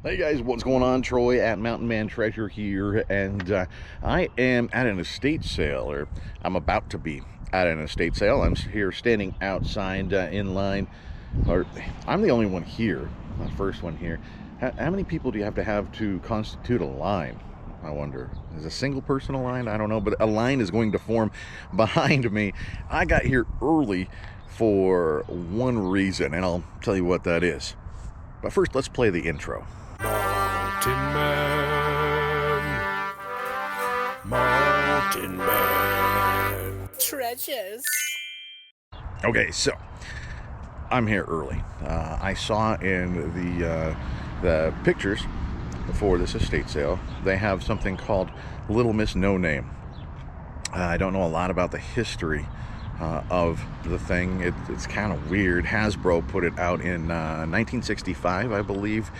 Hey guys, what's going on? Troy at Mountain Man Treasure here, and I am at an estate sale, or I'm about to be at an estate sale. I'm here standing outside in line, or I'm the only one here, the first one here. How many people do you have to constitute a line? I wonder. Is a single person a line? I don't know, but a line is going to form behind me. I got here early for one reason, and I'll tell you what that is. But first, let's play the intro. Mountain Man treasures. Okay, so I'm here early. I saw in the pictures before this estate sale, they have something called Little Miss No Name. I don't know a lot about the history of the thing. It's kind of weird. Hasbro put it out in 1965, I believe.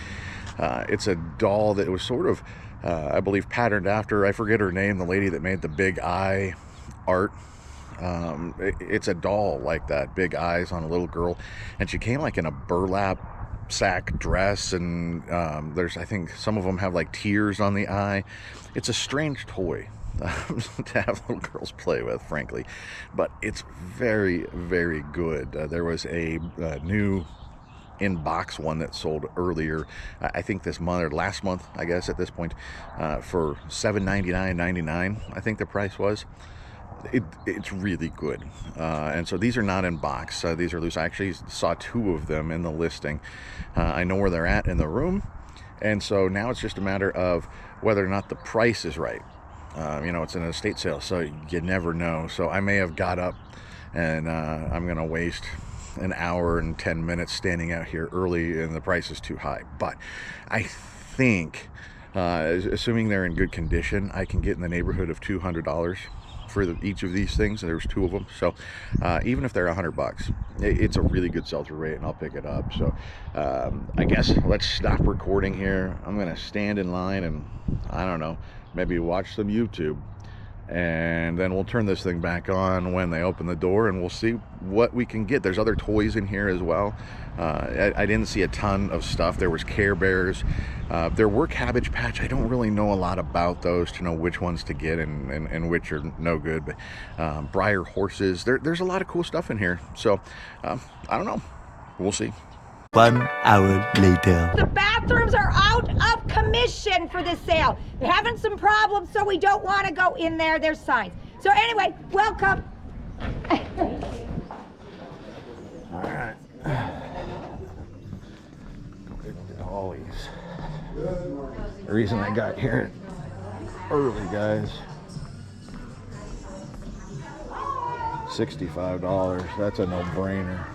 It's a doll that was sort of, I believe, patterned after, I forget her name, the lady that made the big eye art. It's a doll like that, big eyes on a little girl, and she came like in a burlap sack dress, and I think some of them have like tears on the eye. It's a strange toy to have little girls play with, frankly, but it's very, very good. There was a new in-box one that sold earlier, I think this month or last month, I guess at this point, for $7.99.99, I think the price was. It's really good, and so these are not in box. These are loose. I actually saw two of them in the listing. I know where they're at in the room, and so now it's just a matter of whether or not the price is right. It's an estate sale, so you never know. So I may have got up, and I'm gonna waste an hour and 10 minutes standing out here early, and the price is too high. But I think, assuming they're in good condition, I can get in the neighborhood of $200 for each of these things. There's two of them, so even if they're $100, it's a really good sell-through rate, and I'll pick it up. So I guess let's stop recording here. I'm gonna stand in line and, I don't know, maybe watch some YouTube, and then we'll turn this thing back on when they open the door, and we'll see what we can get. There's other toys in here as well. I didn't see a ton of stuff. There was Care Bears. There were Cabbage Patch. I don't really know a lot about those to know which ones to get and which are no good. But Briar horses. There's a lot of cool stuff in here. So I don't know. We'll see. 1 hour later. The bathrooms are out of commission for this sale. They're having some problems, so we don't want to go in there. There's signs. So anyway, welcome. All right. Always. The reason I got here early, guys. $65. That's a no-brainer.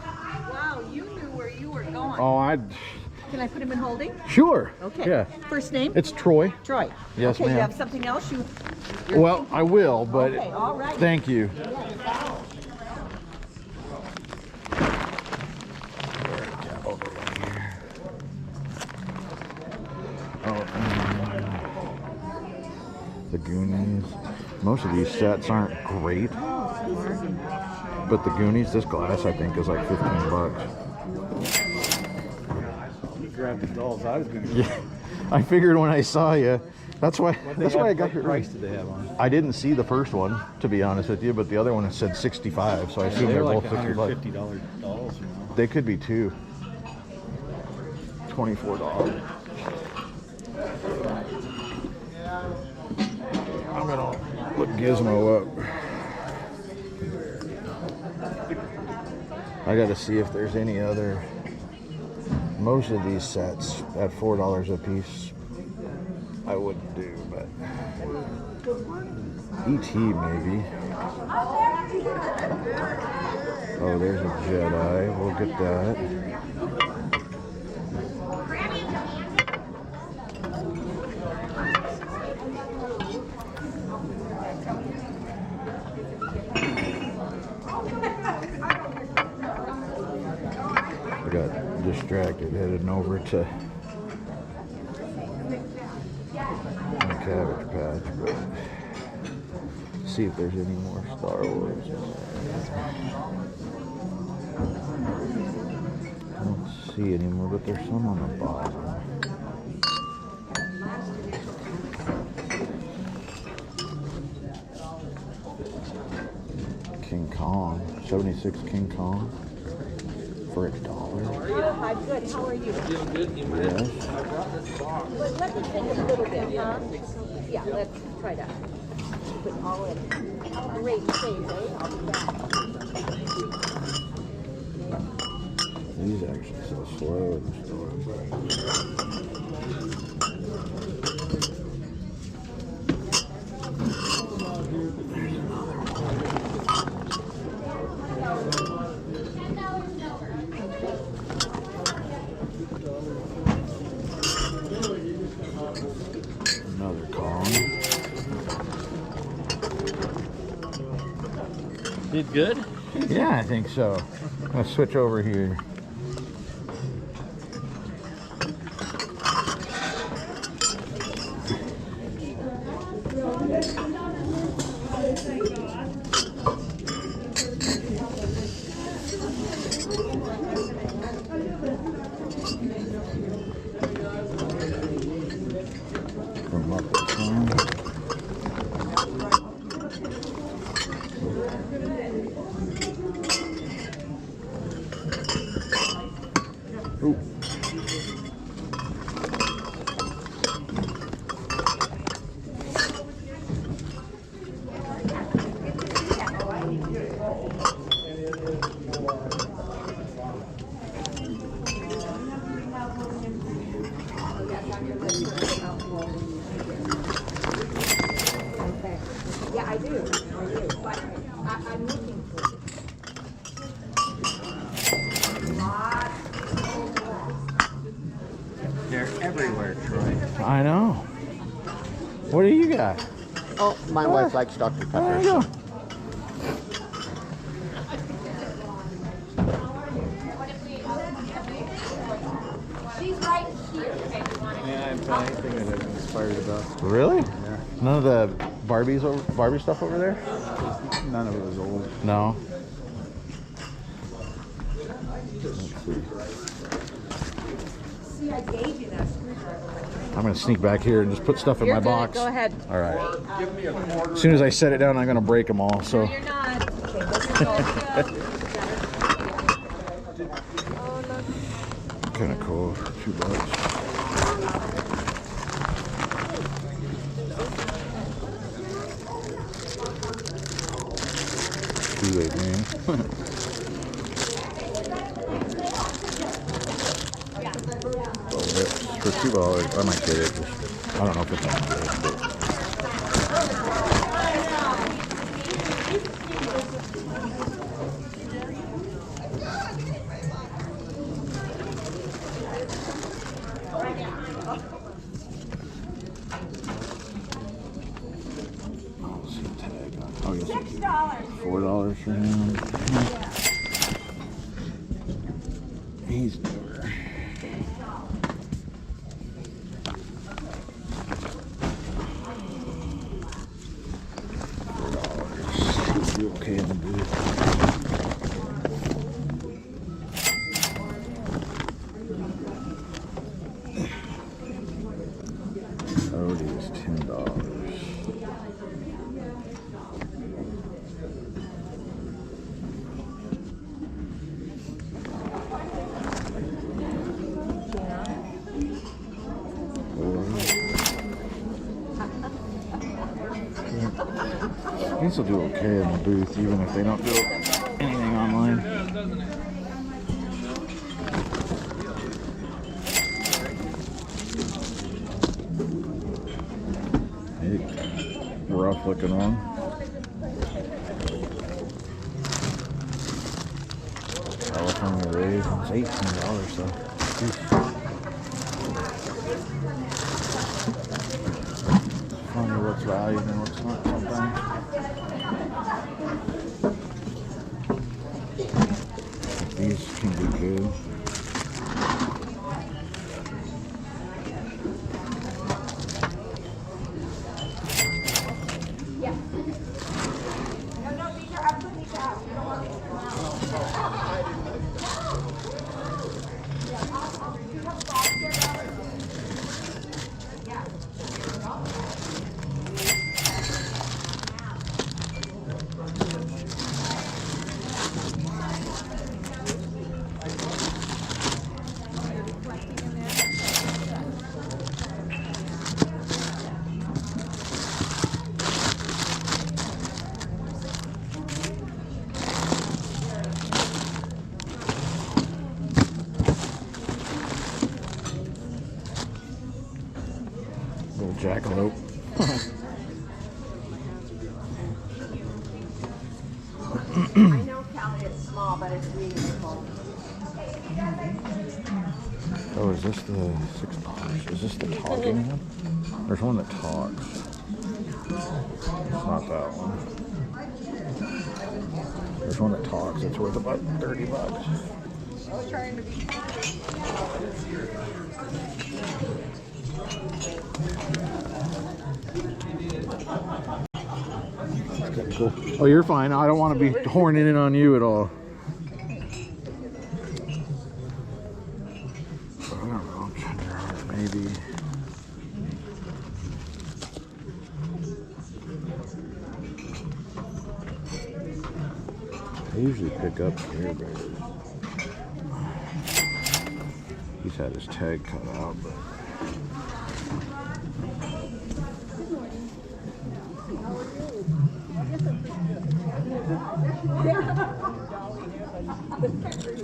Wow, you knew where you were going. Oh, Can I put him in holding? Sure. Okay. Yeah. First name? It's Troy. Troy. Yes, okay, ma'am. you have something else? Well, I will, but okay, all right. Thank you. The Goonies. Most of these sets aren't great, but the Goonies, this glass I think is like $15. You grabbed the dolls I was gonna get. Yeah, I figured when I saw you. That's why I got here. What price did they have on? I didn't see the first one, to be honest with you, but the other one said 65, so I assume they're like both $60. $150 dolls. You know? They could be two. $24. I'm gonna look Gizmo up. I gotta see if there's any other. Most of these sets at $4 a piece I wouldn't do, but E.T. maybe. Oh, there's a Jedi. We'll get that. I got distracted heading over to the Cabbage Patch, but see if there's any more Star Wars in there. I don't see anymore, but there's some on the bottom. Kong. 76 King Kong for $1. Hi, good. How are you? Yes. Let me think a little bit, huh? Yeah, let's try to put all in. Great things, eh? I'll be back. These actually so slow in the store. Another Kong. Did good? Yeah, I think so. I'm gonna switch over here. From up the Kong. Ooh. Okay. Yeah, I do. But I'm looking for it. They're everywhere, Troy. I know. What do you got? Oh, my wife likes Dr. There Pepper. you go. She's right here. Yeah, I haven't found anything that I'm inspired about. Really? None of the Barbie stuff over there? None of it was old. No. See, I gave you that screwdriver. I'm gonna sneak back here and just put stuff in my box. Go ahead. All right. As soon as I set it down, I'm gonna break them all. So. You're not. Okay, this is all good. Kind of cool. $2. Kool-Aid man. For $2, I might get it. I don't know if it's on the list, but oh, yes, $4 for him. He's newer. $4. Should be okay in the booth. Odie is $10. These will do okay in the booth, even if they don't do anything online. Hey, rough looking one. California raisins, $18 though. Funny what's valued and what's not sometimes. These can be good. Little jackalope. I know, Callie, it's small, but it's meaningful. Oh, is this the $6? Is this the talking one? There's one that talks. It's not that one. There's one that talks. It's worth about $30. That's cool. Oh, you're fine. I don't want to be horning in on you at all. I don't know. Maybe. I usually pick up here, but he's had his tag cut out. But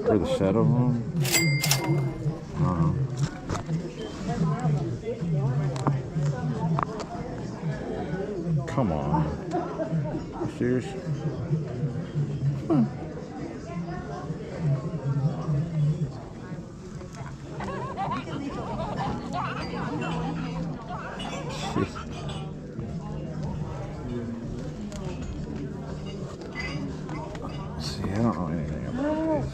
for the set of them, come on, you serious? See, I don't know anything about these.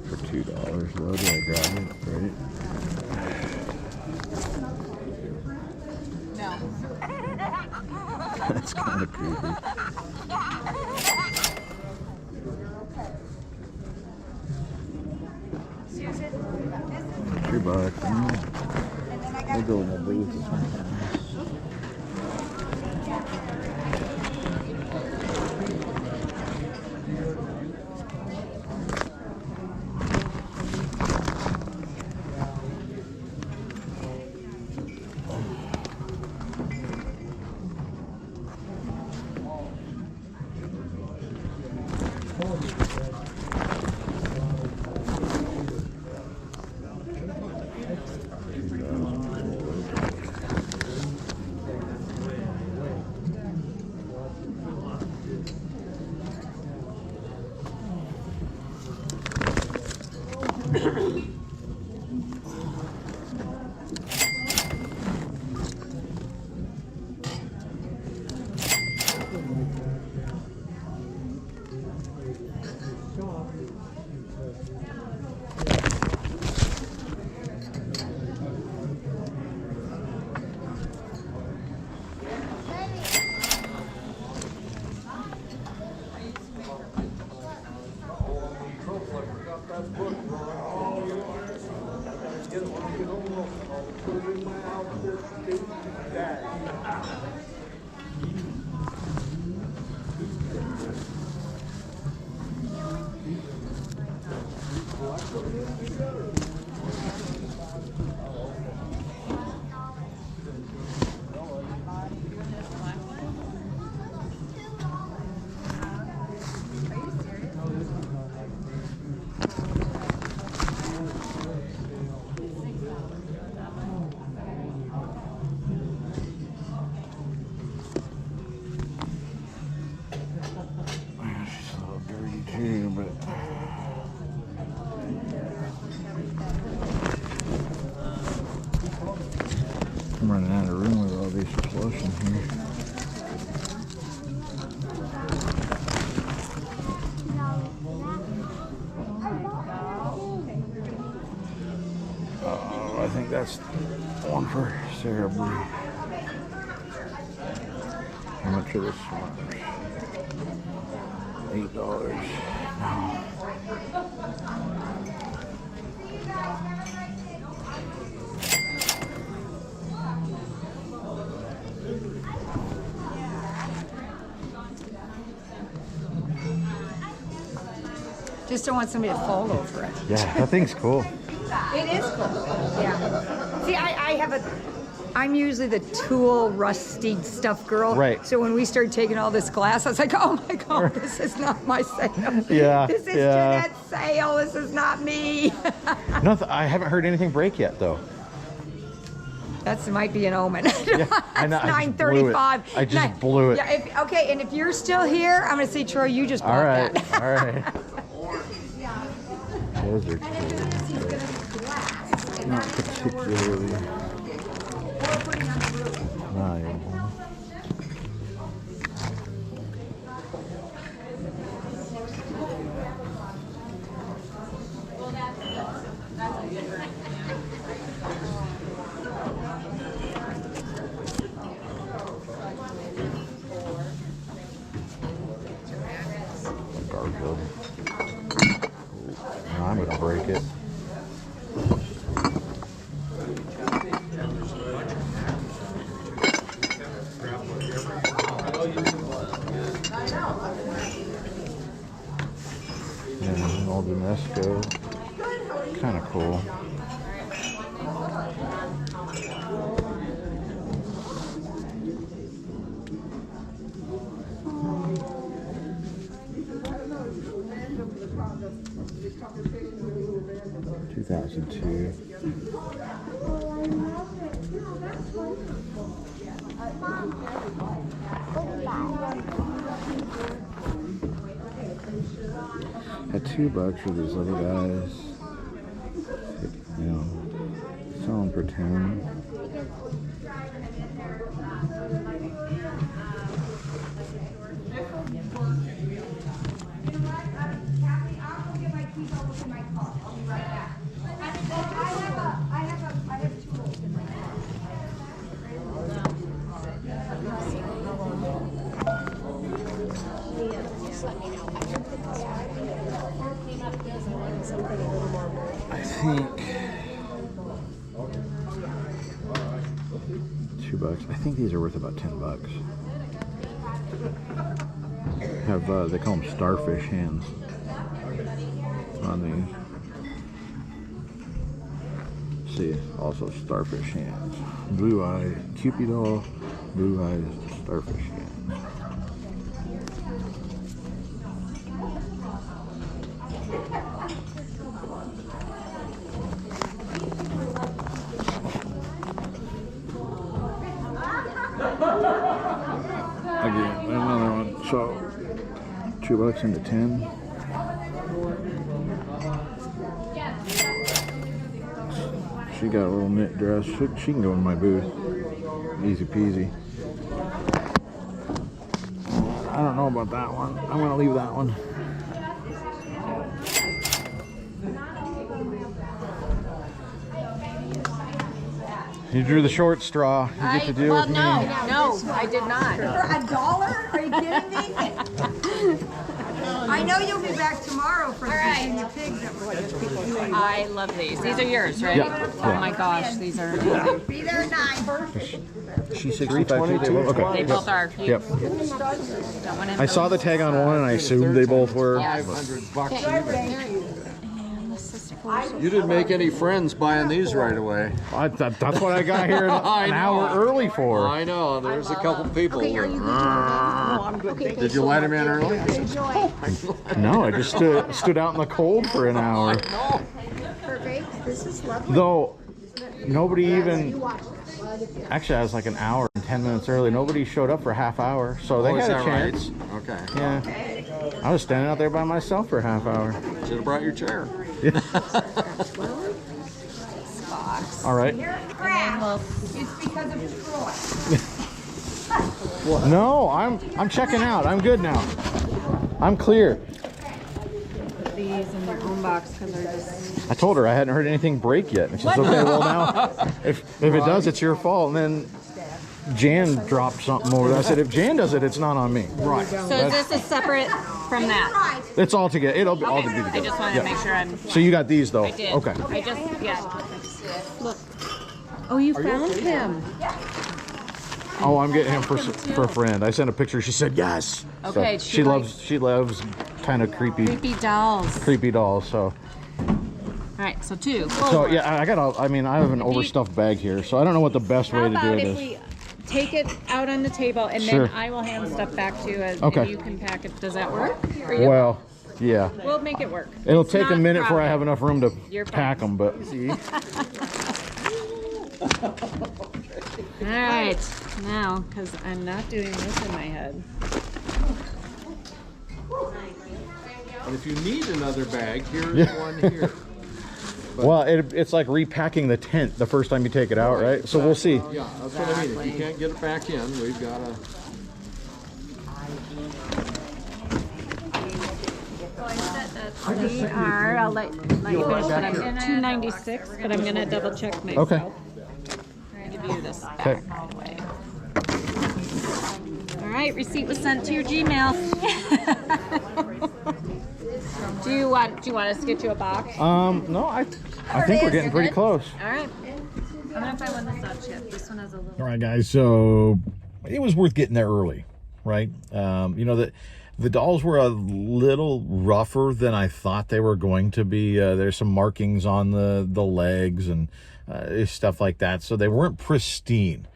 For $2 though, do I grab it? Right? No. That's kind of creepy. $2. We'll go in the booth this one. I'm running out of room with all these plush in here. I think that's one for Sarah Blue. How much are the swimmers? $8. No. Just don't want somebody to fall over it. Yeah, that thing's cool. It is cool. Yeah. See, I'm usually the tool, rusty stuff girl. Right. So when we started taking all this glass, I was like, oh my God, this is not my sale. Yeah, This is yeah. Jeanette's sale. This is not me. I haven't heard anything break yet, though. That might be an omen. Yeah, I know, That's I just blew it. 9:35. I just blew it. Yeah, okay, and if you're still here, I'm going to say, Troy, you just bought All right, that. all right. Those are cool. Not particularly valuable. Garfield. No, I'm gonna break it. Yeah, an old UNESCO. Kind of cool. (2002). At $2 for these little guys. You know, sell them for 10. I think $2. I think these are worth about $10. Have they call them starfish hands on these. See, also starfish hands. Blue eye, Cupid doll, blue eyes, starfish hands. Again, another one. So, $2 into 10. She got a little knit dress. She can go in my booth. Easy peasy. I don't know about that one. I'm gonna leave that one. You drew the short straw. You get to deal with me. No, I did not. For $1? Are you kidding me? I know you'll be back tomorrow for the Virginia pigs. I love these. These are yours, right? Yep. Oh my gosh, these are amazing. Be there at 9. She's 65. Okay. They both are. Yep. Don't want him I saw the tag on one and I assumed they both were. Yes. You didn't make any friends buying these right away. That's what I got here an hour early for. I know, there's a couple people. Did you let him in early? No, I just stood out in the cold for an hour. Though nobody even. Actually, I was like an hour and 10 minutes early. Nobody showed up for a half hour, so they Oh, is had a that right? chance. Okay. Yeah, I was standing out there by myself for a half hour. Should have brought your chair. All right. It's because of Troy. No, I'm checking out. I'm good now. I'm clear. These in their own box because they're just. I told her I hadn't heard anything break yet. And she's okay. Well, now if it does, it's your fault. And then Jan dropped something over there. I said, if Jan does it, it's not on me. Right. So is this a separate from that? It's all together. It'll be all together. I just wanted to make sure I'm. So you got these though. I did. Okay. I just Look. Oh, you found him. Oh, I'm getting him for a friend. I sent a picture. She said yes. Okay. So she loves kind of creepy Creepy dolls. dolls. So right, so 2. So yeah, I have an overstuffed bag here, so I don't know what the best way How to do about it if is. we take it out on the table and Sure. then I will hand stuff back to you and Okay. you can pack it. Does that work for you? Well, yeah. We'll make it work. It'll It's take a not minute before I problem. have enough room to You're fine. pack them, but All right, now, because I'm not doing this in my head. And if you need another bag, here's one here. well, it's like repacking the tent the first time you take it out, right? So we'll see. Yeah, that's what I mean. If you can't get it back in, we've got to. They are, I'll let you finish, but I'm at 296, but I'm gonna double check myself. Okay. Give you this back Okay. right away. All right, receipt was sent to your Gmail. Do you want us to get you a box? No, I think we're getting pretty close. All right. I'm gonna find one that's not chipped. This one has a little. All right, guys. So it was worth getting there early, right? You know that the dolls were a little rougher than I thought they were going to be. There's some markings on the legs and stuff like that, so they weren't pristine,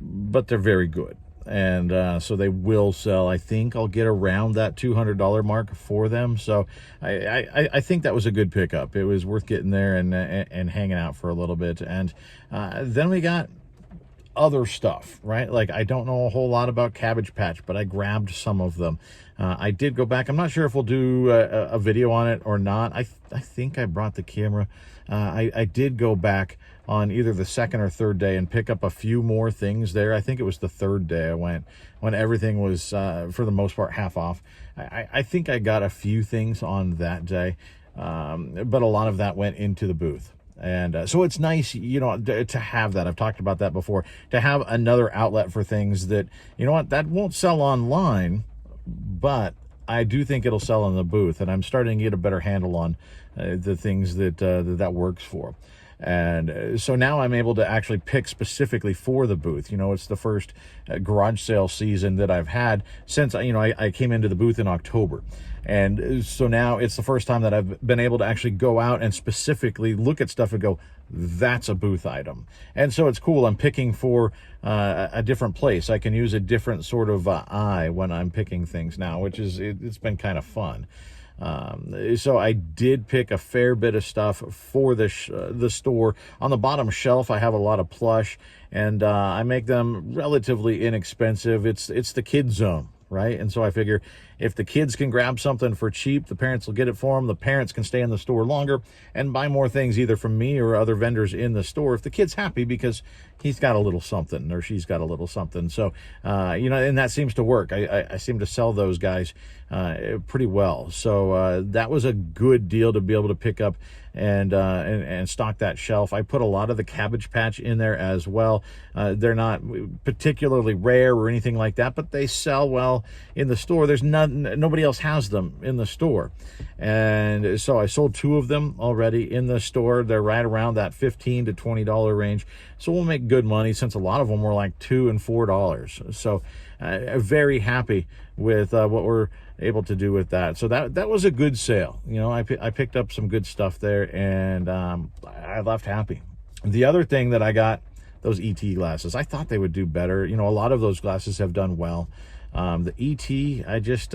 but they're very good. And so they will sell. I think I'll get around that $200 mark for them. So I think that was a good pickup. It was worth getting there and hanging out for a little bit. And then we got other stuff, right? Like, I don't know a whole lot about Cabbage Patch, but I grabbed some of them. I did go back. I'm not sure if we'll do a video on it or not. I think I brought the camera. I did go back on either the second or third day and pick up a few more things there. I think it was the third day I went, when everything was, for the most part, half off. I think I got a few things on that day, but a lot of that went into the booth. And so it's nice, you know, to have that. I've talked about that before, to have another outlet for things that, you know what, that won't sell online, but I do think it'll sell in the booth. And I'm starting to get a better handle on the things that works for. And so now I'm able to actually pick specifically for the booth. You know, it's the first garage sale season that I've had since, you know, I came into the booth in October. And so now it's the first time that I've been able to actually go out and specifically look at stuff and go, that's a booth item. And so it's cool. I'm picking for a different place. I can use a different sort of eye when I'm picking things now, which is, it's been kind of fun. So I did pick a fair bit of stuff for the store. On the bottom shelf, I have a lot of plush, and I make them relatively inexpensive. It's the kid zone, right? And so I figure if the kids can grab something for cheap, the parents will get it for them. The parents can stay in the store longer and buy more things either from me or other vendors in the store if the kid's happy because he's got a little something or she's got a little something. So, you know, and that seems to work. I seem to sell those guys pretty well. So that was a good deal to be able to pick up and stock that shelf. I put a lot of the Cabbage Patch in there as well. They're not particularly rare or anything like that, but they sell well in the store. There's nobody else has them in the store. And so I sold 2 of them already in the store. They're right around that $15 to $20 range. So we'll make good money since a lot of them were like $2 and $4. So very happy with what we're able to do with that. So that was a good sale. You know, I picked up some good stuff there, and I left happy. The other thing that I got, those ET glasses, I thought they would do better. You know, a lot of those glasses have done well. The ET,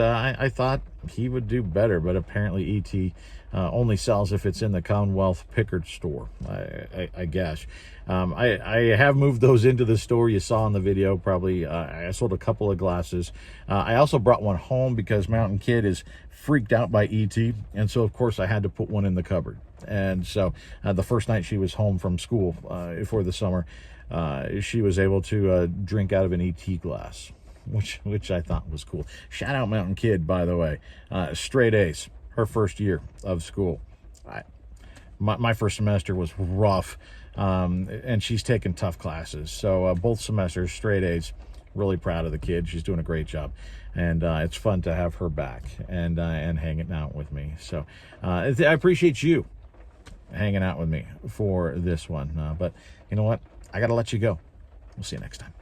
I thought he would do better, but apparently ET only sells if it's in the Commonwealth Pickard store, I guess. I have moved those into the store. You saw in the video, probably. I sold a couple of glasses. I also brought one home because Mountain Kid is freaked out by ET, and so of course I had to put one in the cupboard. And so the first night she was home from school for the summer, she was able to drink out of an ET glass, which I thought was cool. Shout out Mountain Kid, by the way. Straight A's, her first year of school. My first semester was rough, and she's taken tough classes. So both semesters, straight A's. Really proud of the kid. She's doing a great job, and it's fun to have her back and hanging out with me. So I appreciate you hanging out with me for this one. But you know what? I got to let you go. We'll see you next time.